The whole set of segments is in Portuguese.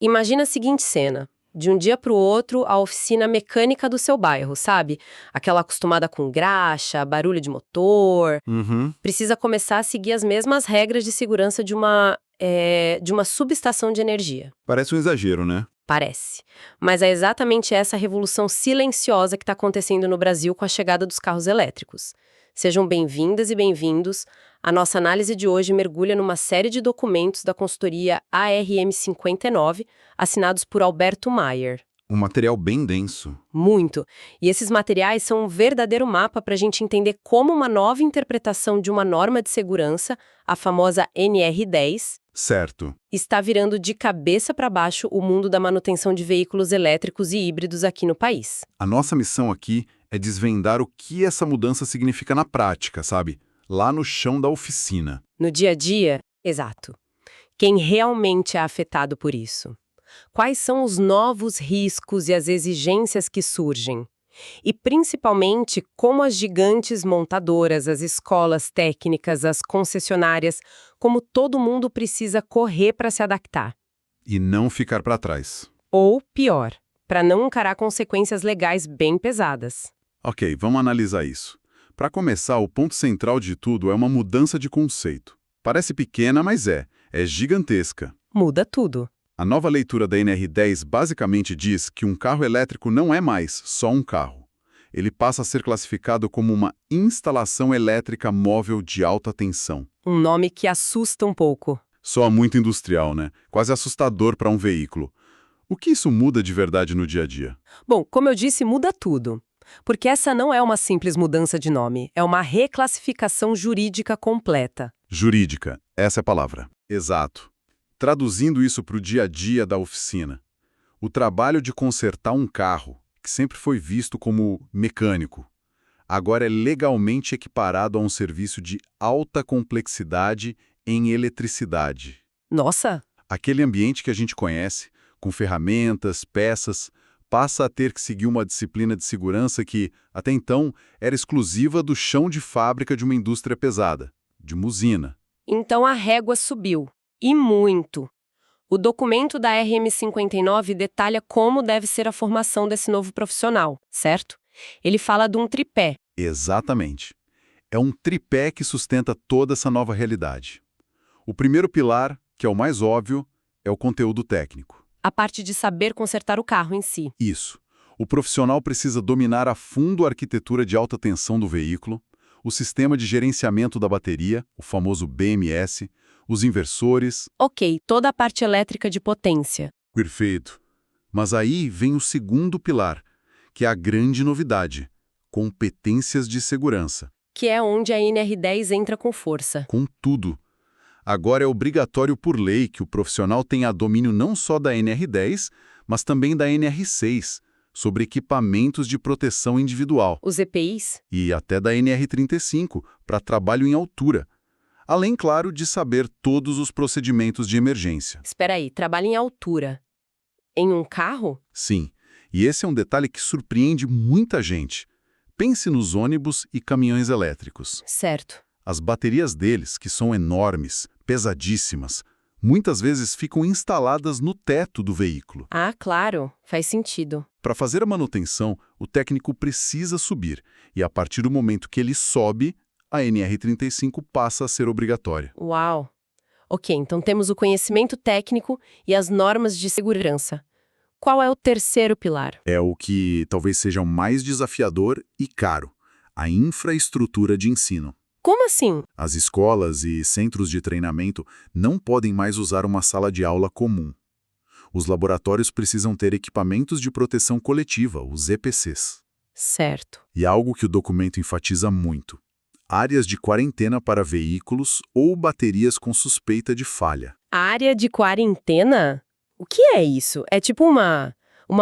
Imagina a seguinte cena. De um dia para o outro, a oficina mecânica do seu bairro, sabe? Aquela acostumada com graxa, barulho de motor, Uhum. precisa começar a seguir as mesmas regras de segurança de uma subestação de energia. Parece um exagero, né? Parece. Mas é exatamente essa revolução silenciosa que está acontecendo no Brasil com a chegada dos carros elétricos. Sejam bem-vindas e bem-vindos. A nossa análise de hoje mergulha numa série de documentos da consultoria ARM 59, assinados por Alberto Maier. Um material bem denso. Muito. E esses materiais são um verdadeiro mapa para a gente entender como uma nova interpretação de uma norma de segurança, a famosa NR10, Certo. está virando de cabeça para baixo o mundo da manutenção de veículos elétricos e híbridos aqui no país. A nossa missão aqui é desvendar o que essa mudança significa na prática, sabe? Lá no chão da oficina. No dia a dia, exato. Quem realmente é afetado por isso? Quais são os novos riscos e as exigências que surgem? E, principalmente, como as gigantes montadoras, as escolas técnicas, as concessionárias, como todo mundo precisa correr para se adaptar. E não ficar para trás. Ou, pior, para não encarar consequências legais bem pesadas. Ok, vamos analisar isso. Para começar, o ponto central de tudo é uma mudança de conceito. Parece pequena, mas é gigantesca. Muda tudo. A nova leitura da NR10 basicamente diz que um carro elétrico não é mais só um carro. Ele passa a ser classificado como uma instalação elétrica móvel de alta tensão. Um nome que assusta um pouco. Soa muito industrial, né? Quase assustador para um veículo. O que isso muda de verdade no dia a dia? Bom, como eu disse, muda tudo. Porque essa não é uma simples mudança de nome, é uma reclassificação jurídica completa. Jurídica, essa é a palavra. Exato. Traduzindo isso para o dia a dia da oficina, o trabalho de consertar um carro, que sempre foi visto como mecânico, agora é legalmente equiparado a um serviço de alta complexidade em eletricidade. Nossa! Aquele ambiente que a gente conhece, com ferramentas, peças, passa a ter que seguir uma disciplina de segurança que, até então, era exclusiva do chão de fábrica de uma indústria pesada, de uma usina. Então a régua subiu. E muito. O documento da RM59 detalha como deve ser a formação desse novo profissional, certo? Ele fala de um tripé. Exatamente. É um tripé que sustenta toda essa nova realidade. O primeiro pilar, que é o mais óbvio, é o conteúdo técnico. A parte de saber consertar o carro em si. Isso. O profissional precisa dominar a fundo a arquitetura de alta tensão do veículo, o sistema de gerenciamento da bateria, o famoso BMS, os inversores. Ok, toda a parte elétrica de potência. Perfeito. Mas aí vem o segundo pilar, que é a grande novidade: competências de segurança. Que é onde a NR10 entra com força. Com tudo. Agora é obrigatório por lei que o profissional tenha domínio não só da NR10, mas também da NR6, sobre equipamentos de proteção individual. Os EPIs? E até da NR35, para trabalho em altura. Além, claro, de saber todos os procedimentos de emergência. Espera aí, trabalha em altura. Em um carro? Sim, e esse é um detalhe que surpreende muita gente. Pense nos ônibus e caminhões elétricos. Certo. As baterias deles, que são enormes, pesadíssimas, muitas vezes ficam instaladas no teto do veículo. Ah, claro, faz sentido. Para fazer a manutenção, o técnico precisa subir, e a partir do momento que ele sobe, a NR35 passa a ser obrigatória. Uau! Ok, então temos o conhecimento técnico e as normas de segurança. Qual é o terceiro pilar? É o que talvez seja o mais desafiador e caro: a infraestrutura de ensino. Como assim? As escolas e centros de treinamento não podem mais usar uma sala de aula comum. Os laboratórios precisam ter equipamentos de proteção coletiva, os EPCs. Certo. E algo que o documento enfatiza muito: áreas de quarentena para veículos ou baterias com suspeita de falha. Área de quarentena? O que é isso? É tipo uma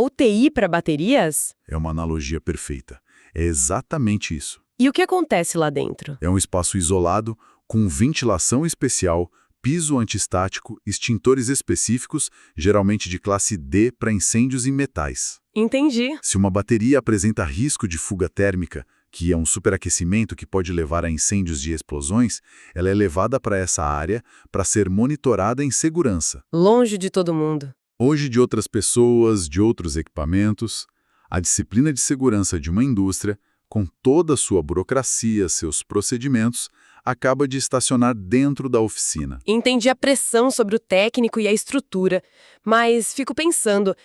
UTI para baterias? É uma analogia perfeita. É exatamente isso. E o que acontece lá dentro? É um espaço isolado, com ventilação especial, piso antistático, extintores específicos, geralmente de classe D para incêndios em metais. Entendi. Se uma bateria apresenta risco de fuga térmica, que é um superaquecimento que pode levar a incêndios e explosões, ela é levada para essa área para ser monitorada em segurança. Longe de todo mundo. Hoje, de outras pessoas, de outros equipamentos, a disciplina de segurança de uma indústria, com toda a sua burocracia, seus procedimentos, acaba de estacionar dentro da oficina. Entendi a pressão sobre o técnico e a estrutura, mas fico pensando,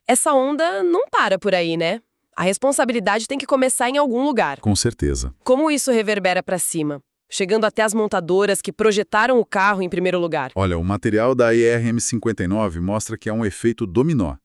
essa onda não para por aí, né? A responsabilidade tem que começar em algum lugar. Com certeza. Como isso reverbera para cima? Chegando até as montadoras que projetaram o carro em primeiro lugar. Olha, o material da IRM 59 mostra que é um efeito dominó.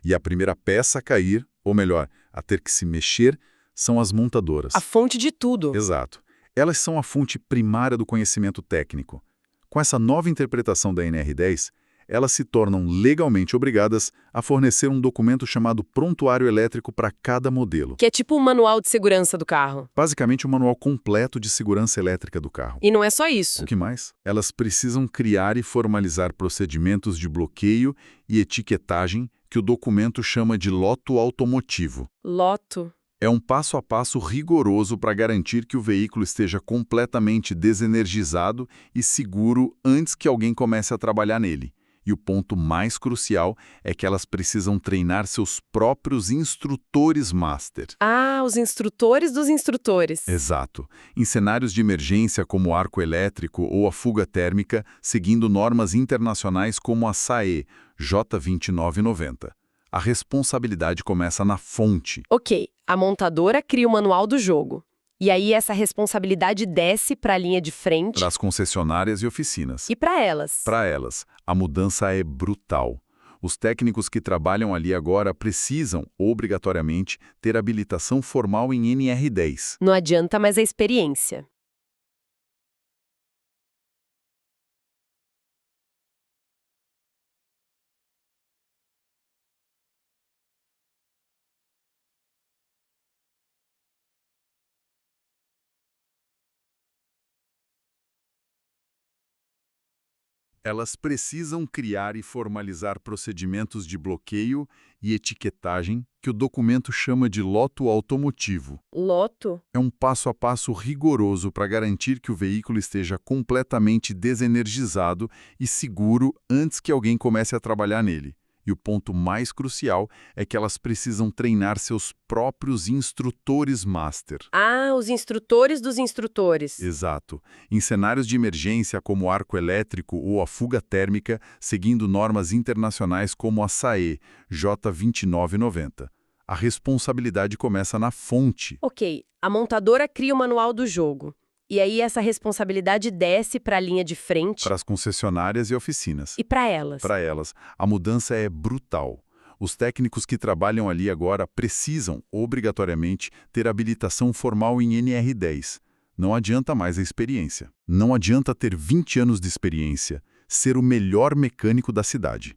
E a primeira peça a cair, ou melhor, a ter que se mexer, são as montadoras. A fonte de tudo. Exato. Elas são a fonte primária do conhecimento técnico. Com essa nova interpretação da NR10, elas se tornam legalmente obrigadas a fornecer um documento chamado prontuário elétrico para cada modelo. Que é tipo um manual de segurança do carro. Basicamente, um manual completo de segurança elétrica do carro. E não é só isso. O que mais? Elas precisam criar e formalizar procedimentos de bloqueio e etiquetagem que o documento chama de loto automotivo. Loto. É um passo a passo rigoroso para garantir que o veículo esteja completamente desenergizado e seguro antes que alguém comece a trabalhar nele. E o ponto mais crucial é que elas precisam treinar seus próprios instrutores master. Ah, os instrutores dos instrutores. Exato. Em cenários de emergência como o arco elétrico ou a fuga térmica, seguindo normas internacionais como a SAE, J2990. A responsabilidade começa na fonte. Ok, a montadora cria o manual do jogo. E aí essa responsabilidade desce para a linha de frente. Para as concessionárias e oficinas. E para elas. Para elas, a mudança é brutal. Os técnicos que trabalham ali agora precisam, obrigatoriamente, ter habilitação formal em NR10. Não adianta mais a experiência. Elas precisam criar e formalizar procedimentos de bloqueio e etiquetagem que o documento chama de loto automotivo. Loto? É um passo a passo rigoroso para garantir que o veículo esteja completamente desenergizado e seguro antes que alguém comece a trabalhar nele. E o ponto mais crucial é que elas precisam treinar seus próprios instrutores master. Ah, os instrutores dos instrutores. Exato. Em cenários de emergência como o arco elétrico ou a fuga térmica, seguindo normas internacionais como a SAE, J2990. A responsabilidade começa na fonte. Ok, a montadora cria o manual do jogo. E aí essa responsabilidade desce para a linha de frente. Para as concessionárias e oficinas. E para elas. Para elas, a mudança é brutal. Os técnicos que trabalham ali agora precisam, obrigatoriamente, ter habilitação formal em NR10. Não adianta mais a experiência. Não adianta ter 20 anos de experiência, ser o melhor mecânico da cidade.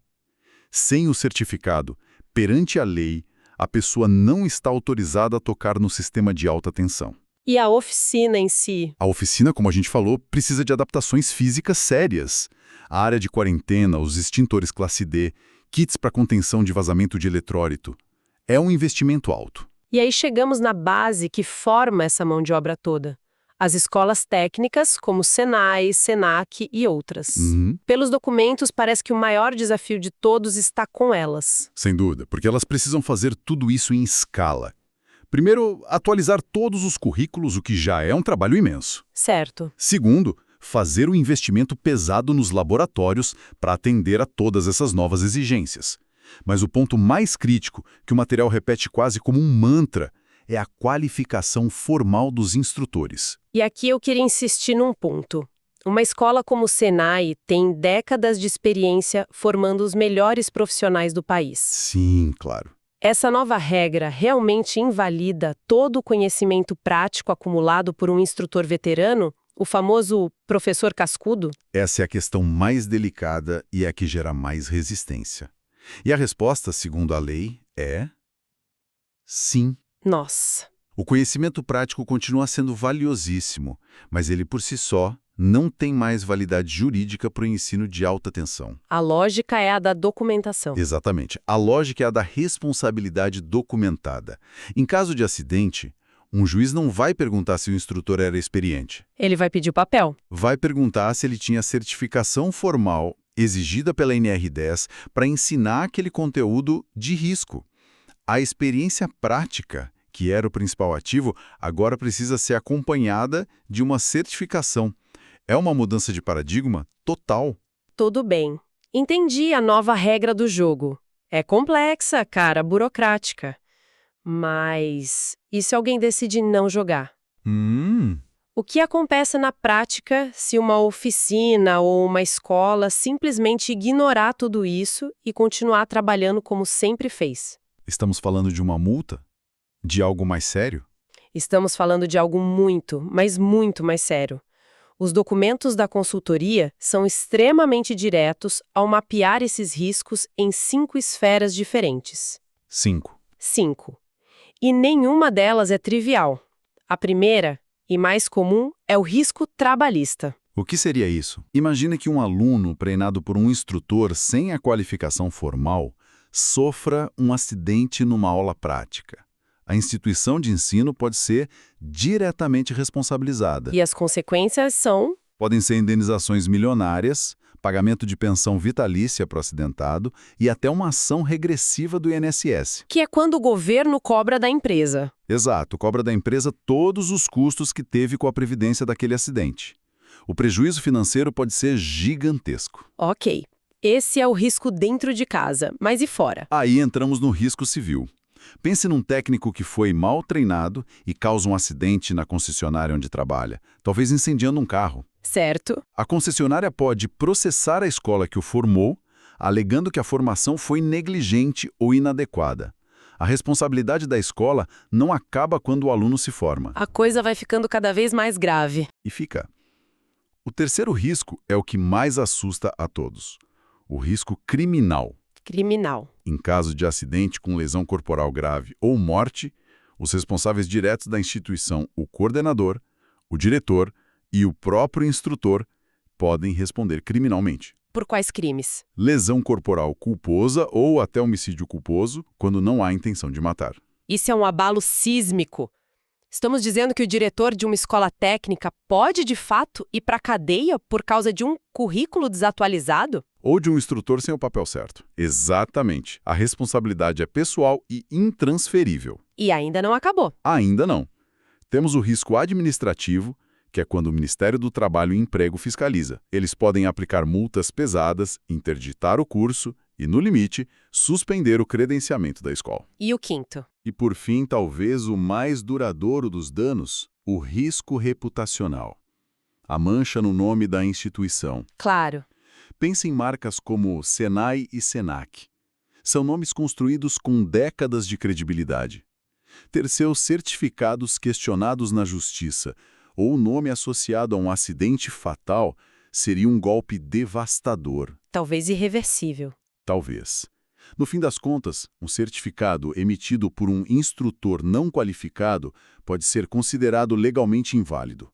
Sem o certificado, perante a lei, a pessoa não está autorizada a tocar no sistema de alta tensão. E a oficina em si? A oficina, como a gente falou, precisa de adaptações físicas sérias. A área de quarentena, os extintores classe D, kits para contenção de vazamento de eletrólito. É um investimento alto. E aí chegamos na base que forma essa mão de obra toda. As escolas técnicas, como Senai, Senac e outras. Pelos documentos, parece que o maior desafio de todos está com elas. Sem dúvida, porque elas precisam fazer tudo isso em escala. Primeiro, atualizar todos os currículos, o que já é um trabalho imenso. Certo. Segundo, fazer um investimento pesado nos laboratórios para atender a todas essas novas exigências. Mas o ponto mais crítico, que o material repete quase como um mantra, é a qualificação formal dos instrutores. E aqui eu queria insistir num ponto. Uma escola como o Senai tem décadas de experiência formando os melhores profissionais do país. Sim, claro. Essa nova regra realmente invalida todo o conhecimento prático acumulado por um instrutor veterano, o famoso professor cascudo? Essa é a questão mais delicada e é a que gera mais resistência. E a resposta, segundo a lei, é sim. Nossa. O conhecimento prático continua sendo valiosíssimo, mas ele por si só não tem mais validade jurídica para o ensino de alta tensão. A lógica é a da documentação. Exatamente. A lógica é a da responsabilidade documentada. Em caso de acidente, um juiz não vai perguntar se o instrutor era experiente. Ele vai pedir o papel. Vai perguntar se ele tinha certificação formal exigida pela NR10 para ensinar aquele conteúdo de risco. A experiência prática, que era o principal ativo, agora precisa ser acompanhada de uma certificação. É uma mudança de paradigma total. Tudo bem. Entendi a nova regra do jogo. É complexa, cara, burocrática. Mas e se alguém decide não jogar? O que acontece na prática se uma oficina ou uma escola simplesmente ignorar tudo isso e continuar trabalhando como sempre fez? Estamos falando de uma multa? De algo mais sério? Estamos falando de algo muito, mas muito mais sério. Os documentos da consultoria são extremamente diretos ao mapear esses riscos em 5 esferas diferentes. 5. 5. E nenhuma delas é trivial. A primeira, e mais comum, é o risco trabalhista. O que seria isso? Imagine que um aluno treinado por um instrutor sem a qualificação formal sofra um acidente numa aula prática. A instituição de ensino pode ser diretamente responsabilizada. E as consequências são... Podem ser indenizações milionárias, pagamento de pensão vitalícia para o acidentado e até uma ação regressiva do INSS. que é quando o governo cobra da empresa. Exato, cobra da empresa todos os custos que teve com a previdência daquele acidente. O prejuízo financeiro pode ser gigantesco. Ok, esse é o risco dentro de casa, mas e fora? Aí entramos no risco civil. Pense num técnico que foi mal treinado e causa um acidente na concessionária onde trabalha, talvez incendiando um carro. Certo? A concessionária pode processar a escola que o formou, alegando que a formação foi negligente ou inadequada. A responsabilidade da escola não acaba quando o aluno se forma. A coisa vai ficando cada vez mais grave. E fica. O terceiro risco é o que mais assusta a todos: o risco criminal. Criminal. Em caso de acidente com lesão corporal grave ou morte, os responsáveis diretos da instituição, o coordenador, o diretor e o próprio instrutor, podem responder criminalmente. Por quais crimes? Lesão corporal culposa ou até homicídio culposo, quando não há intenção de matar. Isso é um abalo sísmico. Estamos dizendo que o diretor de uma escola técnica pode, de fato, ir para a cadeia por causa de um currículo desatualizado? Ou de um instrutor sem o papel certo. Exatamente. A responsabilidade é pessoal e intransferível. E ainda não acabou. Ainda não. Temos o risco administrativo, que é quando o Ministério do Trabalho e Emprego fiscaliza. Eles podem aplicar multas pesadas, interditar o curso e, no limite, suspender o credenciamento da escola. E o quinto? E, por fim, talvez o mais duradouro dos danos, o risco reputacional. A mancha no nome da instituição. Claro. Pense em marcas como Senai e Senac. São nomes construídos com décadas de credibilidade. Ter seus certificados questionados na justiça ou o nome associado a um acidente fatal seria um golpe devastador. Talvez irreversível. Talvez. No fim das contas, um certificado emitido por um instrutor não qualificado pode ser considerado legalmente inválido.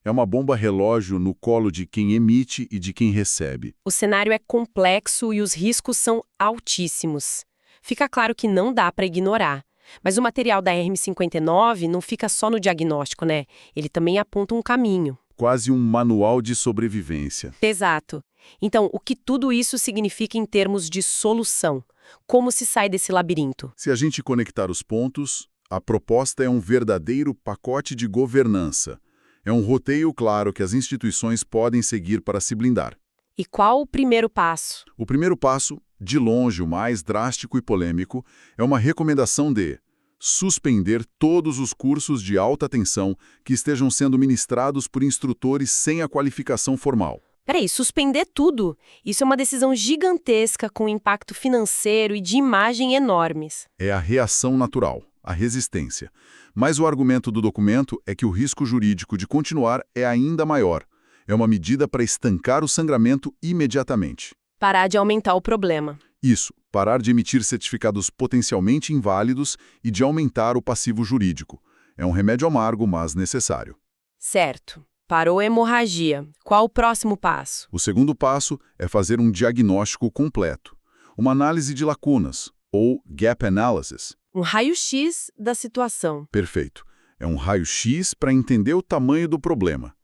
É uma bomba relógio no colo de quem emite e de quem recebe. O cenário é complexo e os riscos são altíssimos. Fica claro que não dá para ignorar. Mas o material da RM59 não fica só no diagnóstico, né? Ele também aponta um caminho. Quase um manual de sobrevivência. Exato. Então, o que tudo isso significa em termos de solução? Como se sai desse labirinto? Se a gente conectar os pontos, a proposta é um verdadeiro pacote de governança. É um roteiro claro que as instituições podem seguir para se blindar. E qual o primeiro passo? O primeiro passo, de longe o mais drástico e polêmico, é uma recomendação de suspender todos os cursos de alta tensão que estejam sendo ministrados por instrutores sem a qualificação formal. Peraí, suspender tudo? Isso é uma decisão gigantesca com impacto financeiro e de imagem enormes. É a reação natural, a resistência. Mas o argumento do documento é que o risco jurídico de continuar é ainda maior. É uma medida para estancar o sangramento imediatamente. Parar de aumentar o problema. Isso, parar de emitir certificados potencialmente inválidos e de aumentar o passivo jurídico. É um remédio amargo, mas necessário. Certo. Parou a hemorragia. Qual o próximo passo? O segundo passo é fazer um diagnóstico completo. Uma análise de lacunas, ou gap analysis. Um raio-x da situação. Perfeito. É um raio-x para entender o tamanho do problema.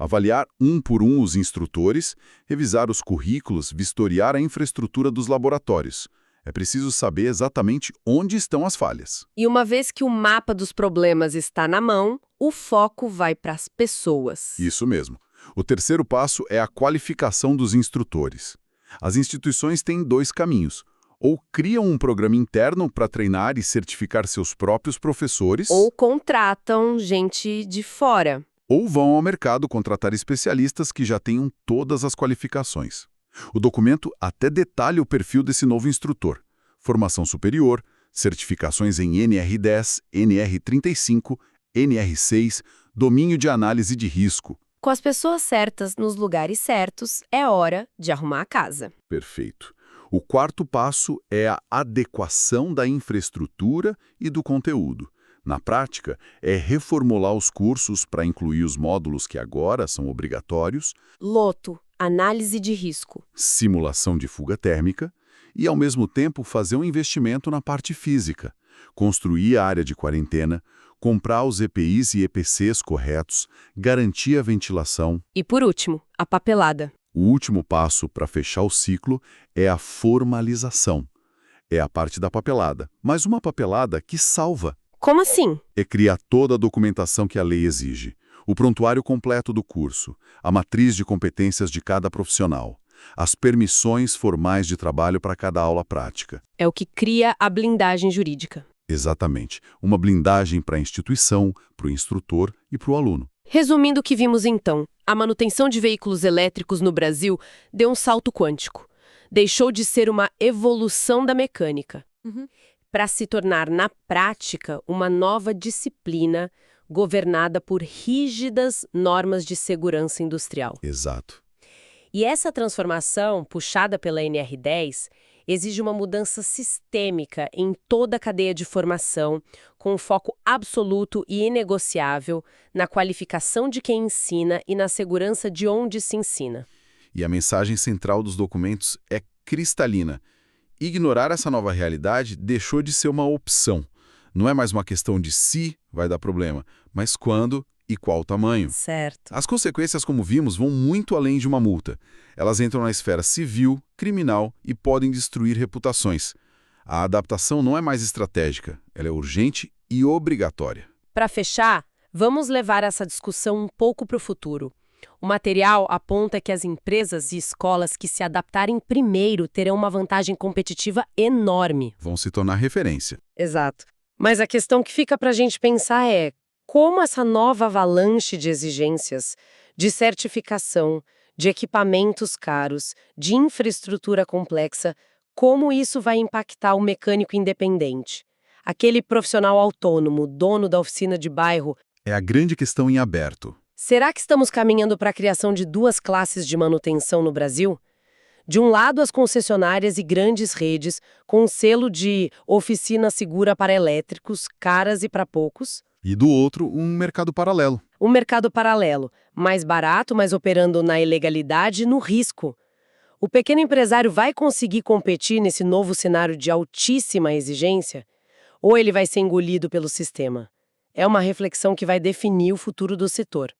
avaliar um por um os instrutores, revisar os currículos, vistoriar a infraestrutura dos laboratórios. É preciso saber exatamente onde estão as falhas. E uma vez que o mapa dos problemas está na mão, o foco vai para as pessoas. Isso mesmo. O terceiro passo é a qualificação dos instrutores. As instituições têm dois caminhos. Ou criam um programa interno para treinar e certificar seus próprios professores, Ou contratam gente de fora. ou vão ao mercado contratar especialistas que já tenham todas as qualificações. O documento até detalha o perfil desse novo instrutor: formação superior, certificações em NR10, NR35, NR6, domínio de análise de risco. Com as pessoas certas nos lugares certos, é hora de arrumar a casa. Perfeito. O quarto passo é a adequação da infraestrutura e do conteúdo. Na prática, é reformular os cursos para incluir os módulos que agora são obrigatórios, Loto, análise de risco. simulação de fuga térmica e, ao mesmo tempo, fazer um investimento na parte física, construir a área de quarentena, comprar os EPIs e EPCs corretos, garantir a ventilação. E por último, a papelada. O último passo para fechar o ciclo é a formalização. É a parte da papelada, mas uma papelada que salva. Como assim? É criar toda a documentação que a lei exige, o prontuário completo do curso, a matriz de competências de cada profissional, as permissões formais de trabalho para cada aula prática. É o que cria a blindagem jurídica. Exatamente, uma blindagem para a instituição, para o instrutor e para o aluno. Resumindo o que vimos então, a manutenção de veículos elétricos no Brasil deu um salto quântico. Deixou de ser uma evolução da mecânica, para se tornar, na prática, uma nova disciplina governada por rígidas normas de segurança industrial. Exato. E essa transformação, puxada pela NR10, exige uma mudança sistêmica em toda a cadeia de formação, com um foco absoluto e inegociável na qualificação de quem ensina e na segurança de onde se ensina. E a mensagem central dos documentos é cristalina. Ignorar essa nova realidade deixou de ser uma opção. Não é mais uma questão de se vai dar problema, mas quando e qual tamanho. Certo. As consequências, como vimos, vão muito além de uma multa. Elas entram na esfera civil, criminal e podem destruir reputações. A adaptação não é mais estratégica, ela é urgente e obrigatória. Para fechar, vamos levar essa discussão um pouco para o futuro. O material aponta que as empresas e escolas que se adaptarem primeiro terão uma vantagem competitiva enorme. Vão se tornar referência. Exato. Mas a questão que fica para a gente pensar é como essa nova avalanche de exigências, de certificação, de equipamentos caros, de infraestrutura complexa, como isso vai impactar o mecânico independente? Aquele profissional autônomo, dono da oficina de bairro. É a grande questão em aberto. Será que estamos caminhando para a criação de duas classes de manutenção no Brasil? De um lado, as concessionárias e grandes redes, com um selo de oficina segura para elétricos, caras e para poucos. E do outro, um mercado paralelo. Um mercado paralelo, mais barato, mas operando na ilegalidade e no risco. O pequeno empresário vai conseguir competir nesse novo cenário de altíssima exigência? Ou ele vai ser engolido pelo sistema? É uma reflexão que vai definir o futuro do setor.